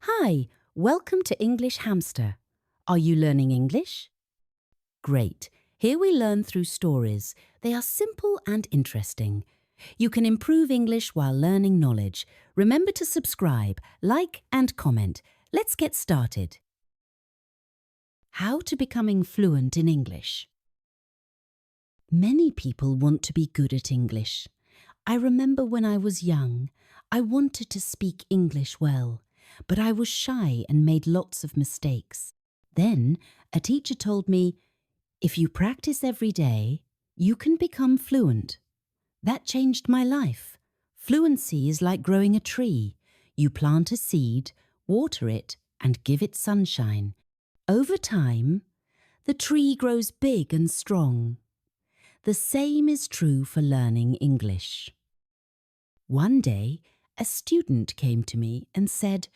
Hi, welcome to English Hamster. Are you learning English? Great. Here we learn through stories. They are simple and interesting. You can improve English while learning knowledge. Remember to subscribe, like and comment. Let's get started. How to becoming fluent in English. Many people want to be good at English. I remember when I was young, I wanted to speak English well, but I was shy and made lots of mistakes. Then a teacher told me, if you practice every day, you can become fluent. That changed my life. Fluency is like growing a tree. You plant a seed, water it, and give it sunshine. Over time, the tree grows big and strong. The same is true for learning English. One day, a student came to me and said,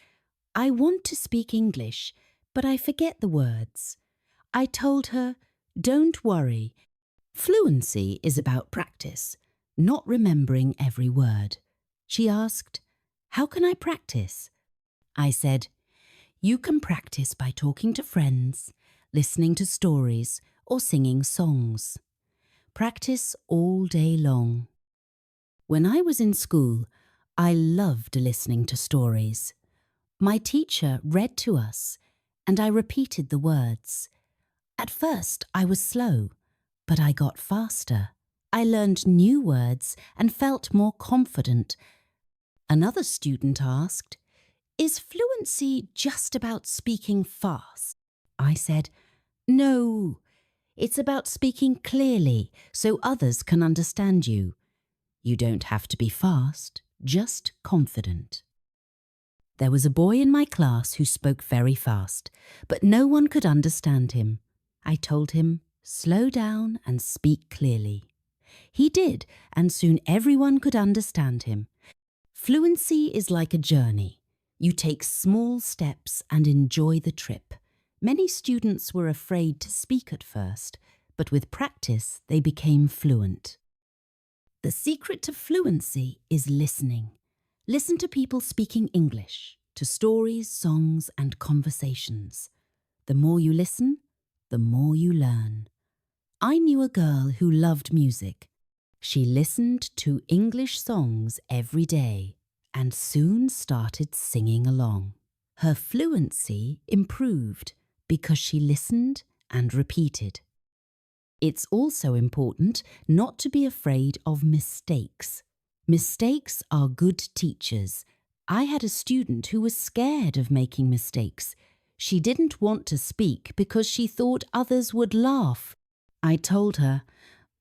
I want to speak English, but I forget the words. I told her, don't worry. Fluency is about practice, not remembering every word. She asked, how can I practice? I said, you can practice by talking to friends, listening to stories, or singing songs. Practice all day long. When I was in school, I loved listening to stories. My teacher read to us, and I repeated the words. At first, I was slow, but I got faster. I learned new words and felt more confident. Another student asked, is fluency just about speaking fast? I said, no, it's about speaking clearly so others can understand you. You don't have to be fast, just confident. There was a boy in my class who spoke very fast, but no one could understand him. I told him, slow down and speak clearly. He did, and soon everyone could understand him. Fluency is like a journey. You take small steps and enjoy the trip. Many students were afraid to speak at first, but with practice they became fluent. The secret to fluency is listening. Listen to people speaking English, to stories, songs, and conversations. The more you listen, the more you learn. I knew a girl who loved music. She listened to English songs every day and soon started singing along. Her fluency improved because she listened and repeated. It's also important not to be afraid of mistakes. Mistakes are good teachers. I had a student who was scared of making mistakes. She didn't want to speak because she thought others would laugh. I told her,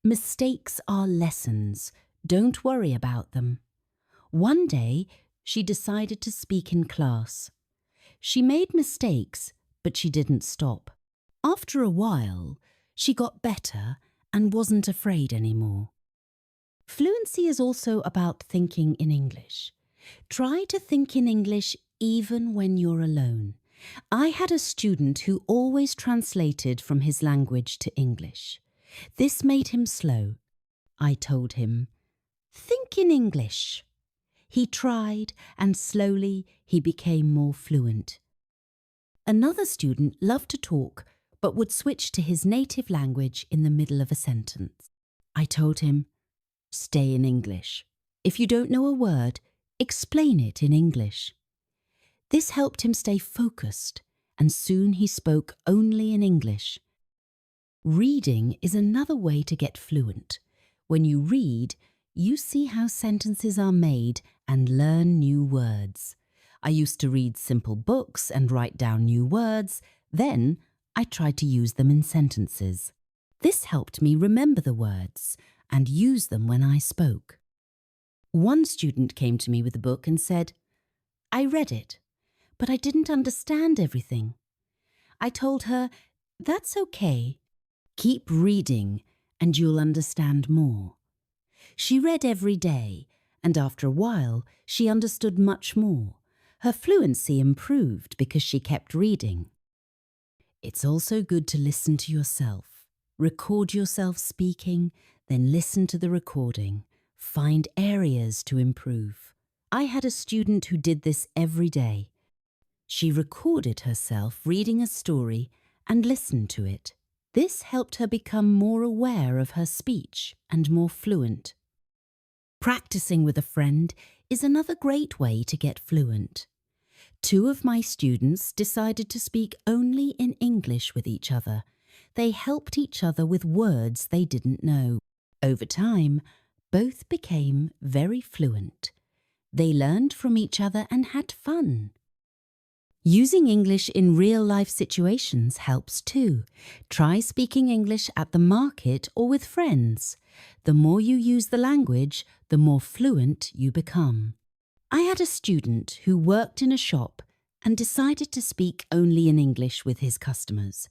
mistakes are lessons. Don't worry about them. One day, she decided to speak in class. She made mistakes, but she didn't stop. After a while, she got better and wasn't afraid anymore. Fluency is also about thinking in English. Try to think in English even when you're alone. I had a student who always translated from his language to English. This made him slow. I told him, think in English. He tried, and slowly he became more fluent. Another student loved to talk, but would switch to his native language in the middle of a sentence. I told him, stay in English. If you don't know a word, explain it in English. This helped him stay focused, and soon he spoke only in English. Reading is another way to get fluent. When you read, you see how sentences are made and learn new words. I used to read simple books and write down new words. Then I tried to use them in sentences. This helped me remember the words and use them when I spoke. One student came to me with a book and said, I read it, but I didn't understand everything. I told her, that's okay. Keep reading and you'll understand more. She read every day, and after a while, she understood much more. Her fluency improved because she kept reading. It's also good to listen to yourself. Record yourself speaking, then listen to the recording. Find areas to improve. I had a student who did this every day. She recorded herself reading a story and listened to it. This helped her become more aware of her speech and more fluent. Practicing with a friend is another great way to get fluent. Two of my students decided to speak only in English with each other. They helped each other with words they didn't know. Over time, both became very fluent. They learned from each other and had fun. Using English in real-life situations helps too. Try speaking English at the market or with friends. The more you use the language, the more fluent you become. I had a student who worked in a shop and decided to speak only in English with his customers.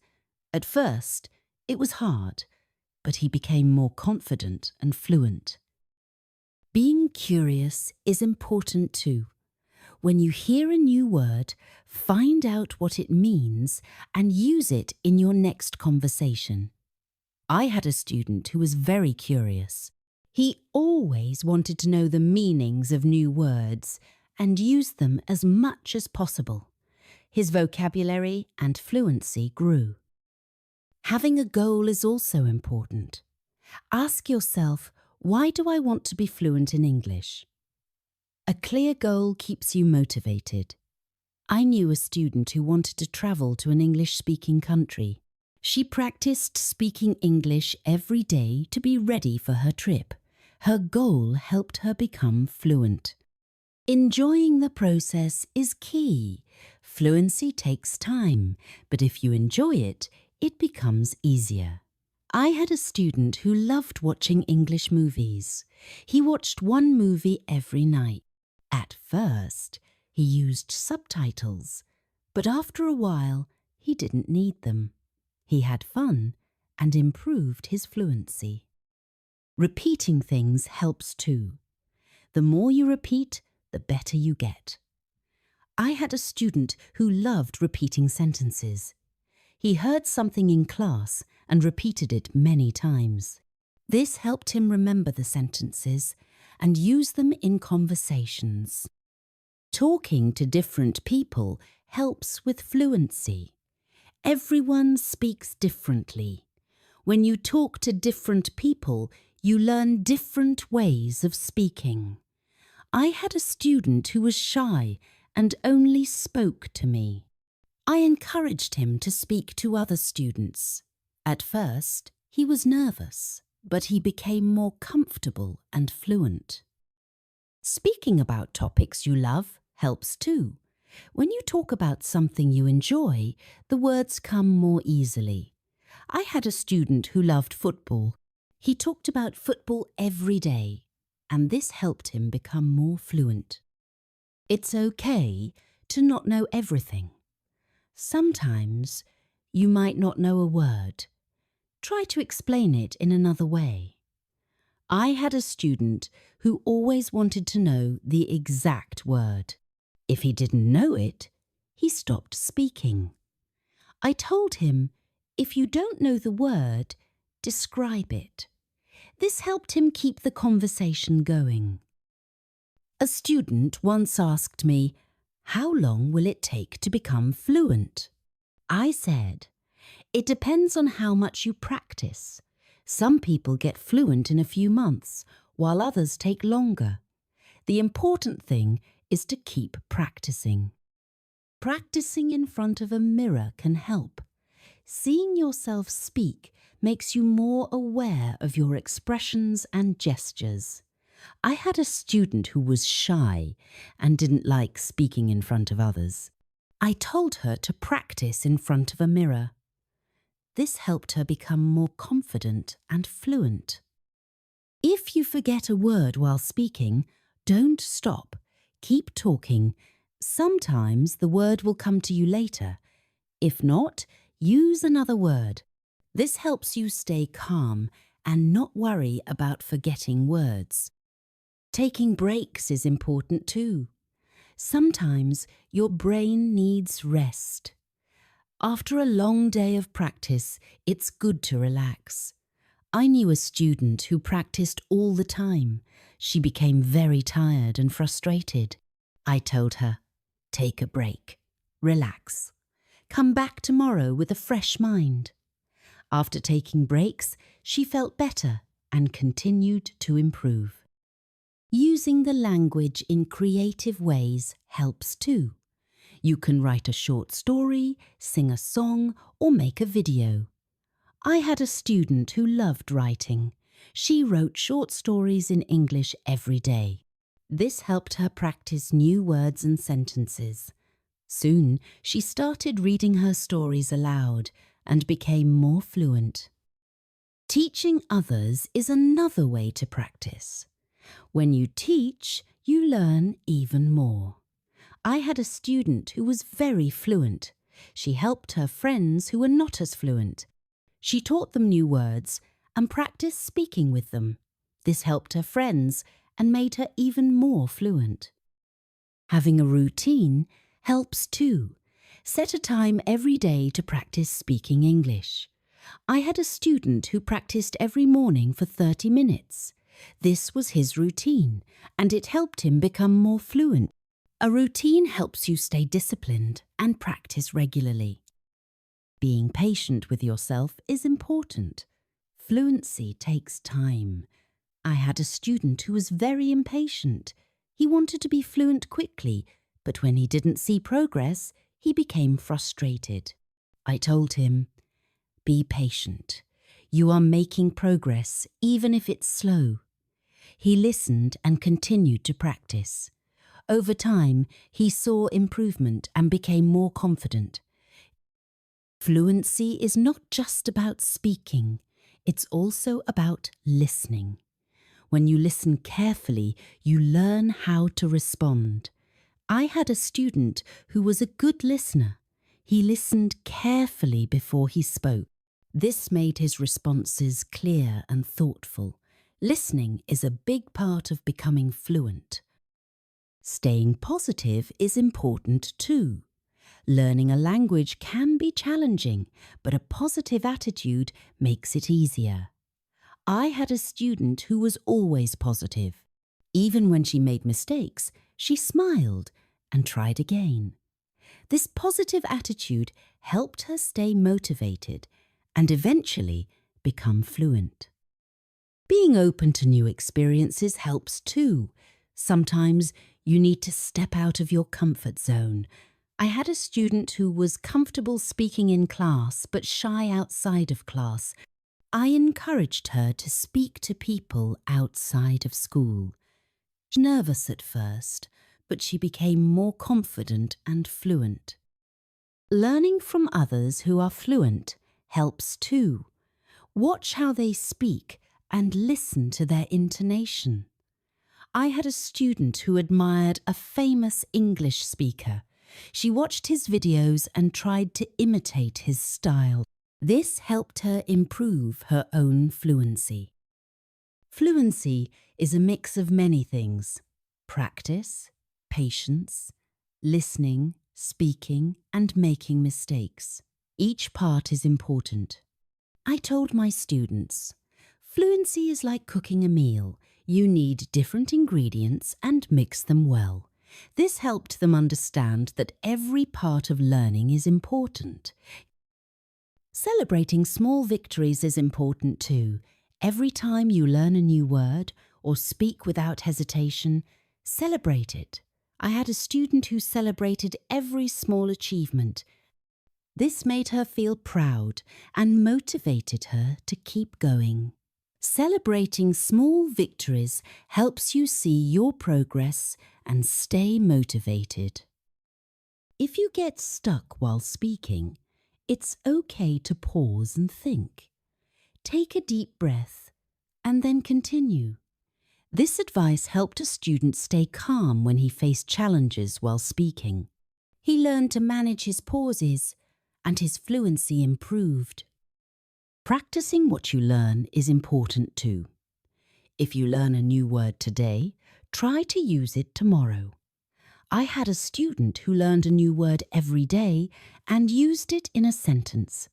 At first, it was hard, but he became more confident and fluent. Being curious is important too. When you hear a new word, find out what it means and use it in your next conversation. I had a student who was very curious. He always wanted to know the meanings of new words and use them as much as possible. His vocabulary and fluency grew. Having a goal is also important. Ask yourself, why do I want to be fluent in English? A clear goal keeps you motivated. I knew a student who wanted to travel to an English-speaking country. She practiced speaking English every day to be ready for her trip. Her goal helped her become fluent. Enjoying the process is key. Fluency takes time, but if you enjoy it, it becomes easier. I had a student who loved watching English movies. He watched one movie every night. At first, he used subtitles, but after a while, he didn't need them. He had fun and improved his fluency. Repeating things helps too. The more you repeat, the better you get. I had a student who loved repeating sentences. He heard something in class and repeated it many times. This helped him remember the sentences and use them in conversations. Talking to different people helps with fluency. Everyone speaks differently. When you talk to different people, you learn different ways of speaking. I had a student who was shy and only spoke to me. I encouraged him to speak to other students. At first, he was nervous, but he became more comfortable and fluent. Speaking about topics you love helps too. When you talk about something you enjoy, the words come more easily. I had a student who loved football. He talked about football every day, and this helped him become more fluent. It's okay to not know everything. Sometimes you might not know a word. Try to explain it in another way. I had a student who always wanted to know the exact word. If he didn't know it, he stopped speaking. I told him, if you don't know the word, describe it. This helped him keep the conversation going. A student once asked me, how long will it take to become fluent? I said, it depends on how much you practice. Some people get fluent in a few months, while others take longer. The important thing is to keep practicing. Practicing in front of a mirror can help. Seeing yourself speak makes you more aware of your expressions and gestures. I had a student who was shy and didn't like speaking in front of others. I told her to practice in front of a mirror. This helped her become more confident and fluent. If you forget a word while speaking, don't stop. Keep talking. Sometimes the word will come to you later. If not, use another word. This helps you stay calm and not worry about forgetting words. Taking breaks is important too. Sometimes your brain needs rest. After a long day of practice, it's good to relax. I knew a student who practiced all the time. She became very tired and frustrated. I told her, take a break. Relax. Come back tomorrow with a fresh mind. After taking breaks, she felt better and continued to improve. Using the language in creative ways helps too. You can write a short story, sing a song, or make a video. I had a student who loved writing. She wrote short stories in English every day. This helped her practice new words and sentences. Soon, she started reading her stories aloud and became more fluent. Teaching others is another way to practice. When you teach, you learn even more. I had a student who was very fluent. She helped her friends who were not as fluent. She taught them new words and practiced speaking with them. This helped her friends and made her even more fluent. Having a routine helps too. Set a time every day to practice speaking English. I had a student who practiced every morning for 30 minutes. This was his routine, and it helped him become more fluent. A routine helps you stay disciplined and practice regularly. Being patient with yourself is important. Fluency takes time. I had a student who was very impatient. He wanted to be fluent quickly, but when he didn't see progress, he became frustrated. I told him, "Be patient. You are making progress, even if it's slow." He listened and continued to practice. Over time, he saw improvement and became more confident. Fluency is not just about speaking, it's also about listening. When you listen carefully, you learn how to respond. I had a student who was a good listener. He listened carefully before he spoke. This made his responses clear and thoughtful. Listening is a big part of becoming fluent. Staying positive is important too. Learning a language can be challenging, but a positive attitude makes it easier. I had a student who was always positive. Even when she made mistakes, she smiled and tried again. This positive attitude helped her stay motivated and eventually become fluent. Being open to new experiences helps too. Sometimes you need to step out of your comfort zone. I had a student who was comfortable speaking in class but shy outside of class. I encouraged her to speak to people outside of school. She was nervous at first, but she became more confident and fluent. Learning from others who are fluent helps too. Watch how they speak and listen to their intonation. I had a student who admired a famous English speaker. She watched his videos and tried to imitate his style. This helped her improve her own fluency. Fluency is a mix of many things: practice, patience, listening, speaking, and making mistakes. Each part is important. I told my students, fluency is like cooking a meal. You need different ingredients and mix them well. This helped them understand that every part of learning is important. Celebrating small victories is important too. Every time you learn a new word or speak without hesitation, celebrate it. I had a student who celebrated every small achievement. This made her feel proud and motivated her to keep going. Celebrating small victories helps you see your progress and stay motivated. If you get stuck while speaking, it's okay to pause and think. Take a deep breath and then continue. This advice helped a student stay calm when he faced challenges while speaking. He learned to manage his pauses and his fluency improved. Practicing what you learn is important too. If you learn a new word today, try to use it tomorrow. I had a student who learned a new word every day and used it in a sentence.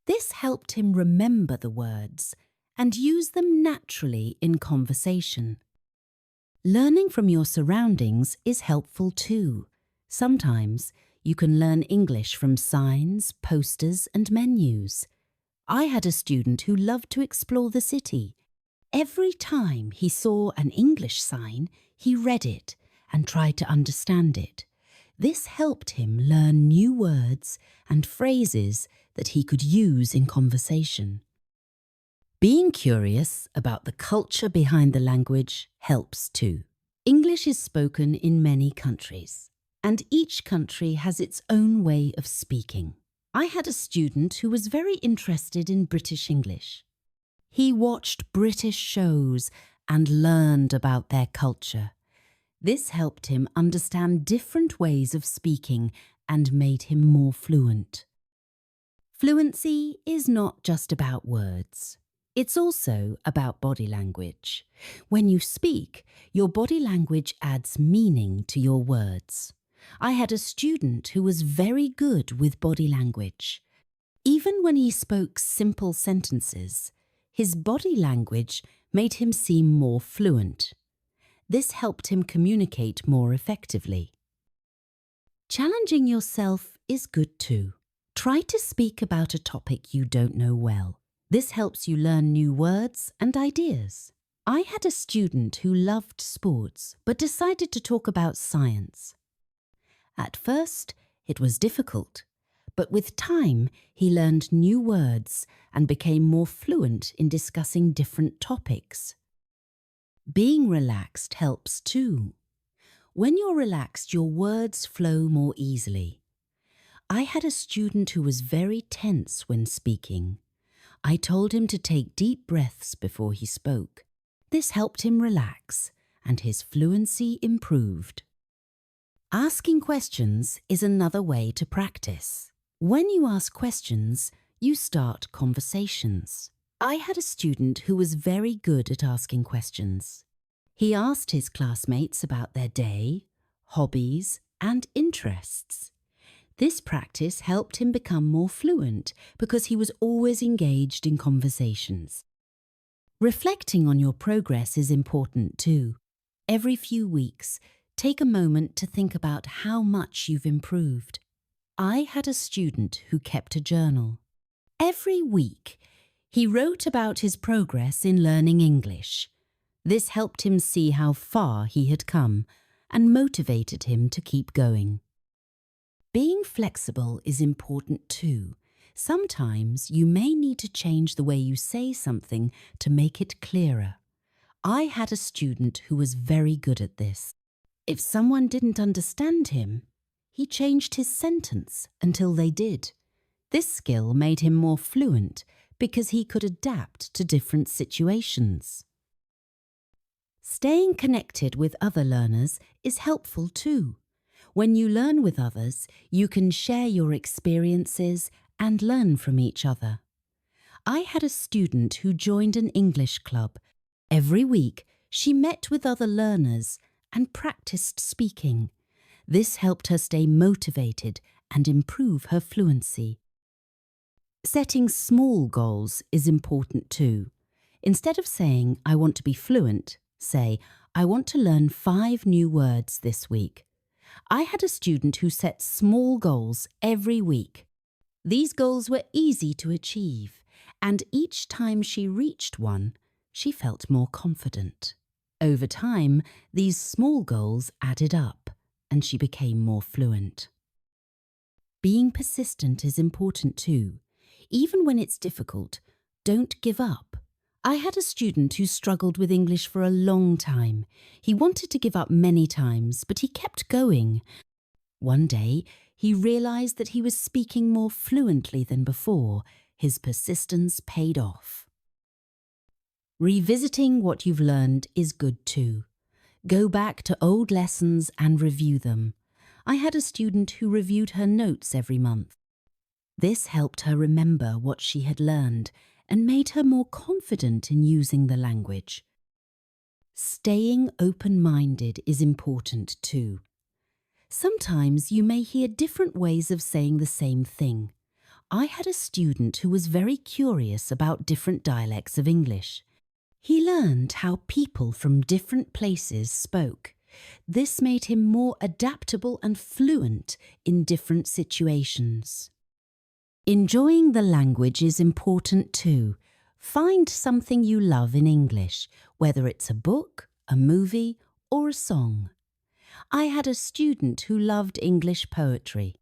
This helped him remember the words and use them naturally in conversation. Learning from your surroundings is helpful too. Sometimes You can learn English from signs, posters, and menus. I had a student who loved to explore the city. Every time he saw an English sign, he read it and tried to understand it. This helped him learn new words and phrases that he could use in conversation. Being curious about the culture behind the language helps too. English is spoken in many countries, and each country has its own way of speaking. I had a student who was very interested in British English. He watched British shows and learned about their culture. This helped him understand different ways of speaking and made him more fluent. Fluency is not just about words. It's also about body language. When you speak, your body language adds meaning to your words. I had a student who was very good with body language. Even when he spoke simple sentences, his body language made him seem more fluent. This helped him communicate more effectively. Challenging yourself is good too. Try to speak about a topic you don't know well. This helps you learn new words and ideas. I had a student who loved sports but decided to talk about science. At first, it was difficult, but with time, he learned new words and became more fluent in discussing different topics. Being relaxed helps too. When you're relaxed, your words flow more easily. I had a student who was very tense when speaking. I told him to take deep breaths before he spoke. This helped him relax, and his fluency improved. Asking questions is another way to practice. When you ask questions, you start conversations. I had a student who was very good at asking questions. He asked his classmates about their day, hobbies, and interests. This practice helped him become more fluent because he was always engaged in conversations. Reflecting on your progress is important too. Every few weeks, take a moment to think about how much you've improved. I had a student who kept a journal. Every week, he wrote about his progress in learning English. This helped him see how far he had come and motivated him to keep going. Being flexible is important too. Sometimes you may need to change the way you say something to make it clearer. I had a student who was very good at this. If someone didn't understand him, he changed his sentence until they did. This skill made him more fluent because he could adapt to different situations. Staying connected with other learners is helpful too. When you learn with others, you can share your experiences and learn from each other. I had a student who joined an English club. Every week, she met with other learners and practiced speaking. This helped her stay motivated and improve her fluency. Setting small goals is important too. Instead of saying, "I want to be fluent," say, "I want to learn 5 new words this week." I had a student who set small goals every week. These goals were easy to achieve, and each time she reached one, she felt more confident. Over time, these small goals added up, and she became more fluent. Being persistent is important too. Even when it's difficult, don't give up. I had a student who struggled with English for a long time. He wanted to give up many times, but he kept going. One day, he realized that he was speaking more fluently than before. His persistence paid off. Revisiting what you've learned is good too. Go back to old lessons and review them. I had a student who reviewed her notes every month. This helped her remember what she had learned and made her more confident in using the language. Staying open-minded is important too. Sometimes you may hear different ways of saying the same thing. I had a student who was very curious about different dialects of English. He learned how people from different places spoke. This made him more adaptable and fluent in different situations. Enjoying the language is important too. Find something you love in English, whether it's a book, a movie, or a song. I had a student who loved English poetry.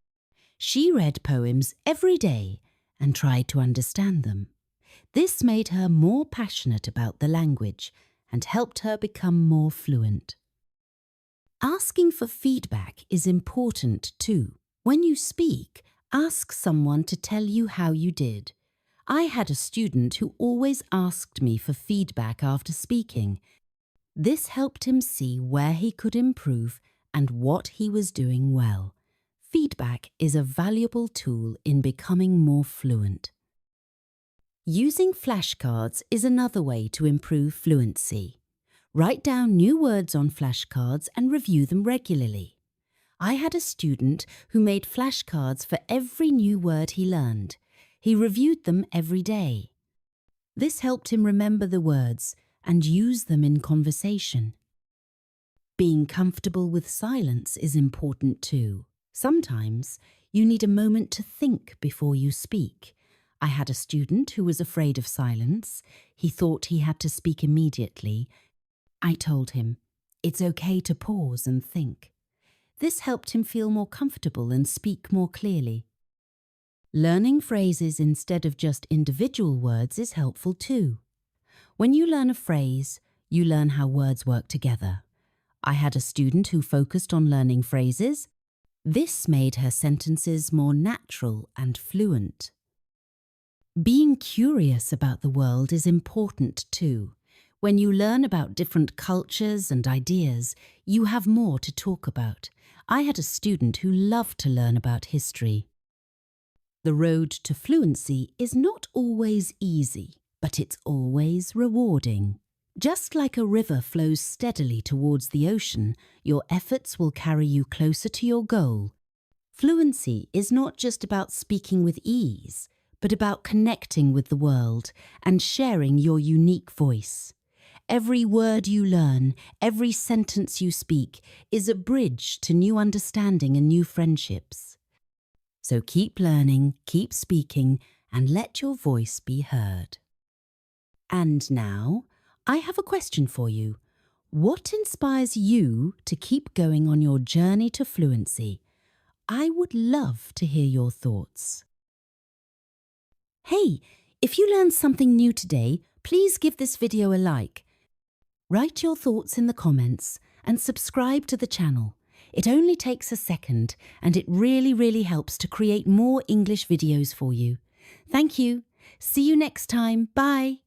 She read poems every day and tried to understand them. This made her more passionate about the language and helped her become more fluent. Asking for feedback is important too. When you speak, ask someone to tell you how you did. I had a student who always asked me for feedback after speaking. This helped him see where he could improve and what he was doing well. Feedback is a valuable tool in becoming more fluent. Using flashcards is another way to improve fluency. Write down new words on flashcards and review them regularly. I had a student who made flashcards for every new word he learned. He reviewed them every day. This helped him remember the words and use them in conversation. Being comfortable with silence is important too. Sometimes you need a moment to think before you speak. I had a student who was afraid of silence. He thought he had to speak immediately. I told him, it's okay to pause and think. This helped him feel more comfortable and speak more clearly. Learning phrases instead of just individual words is helpful too. When you learn a phrase, you learn how words work together. I had a student who focused on learning phrases. This made her sentences more natural and fluent. Being curious about the world is important too. When you learn about different cultures and ideas, you have more to talk about. I had a student who loved to learn about history. The road to fluency is not always easy, but it's always rewarding. Just like a river flows steadily towards the ocean, your efforts will carry you closer to your goal. Fluency is not just about speaking with ease, but about connecting with the world and sharing your unique voice. Every word you learn, every sentence you speak, is a bridge to new understanding and new friendships. So keep learning, keep speaking, and let your voice be heard. And now, I have a question for you. What inspires you to keep going on your journey to fluency? I would love to hear your thoughts. Hey, if you learned something new today, please give this video a like. Write your thoughts in the comments and subscribe to the channel. It only takes a second and it really helps to create more English videos for you. Thank you. See you next time. Bye.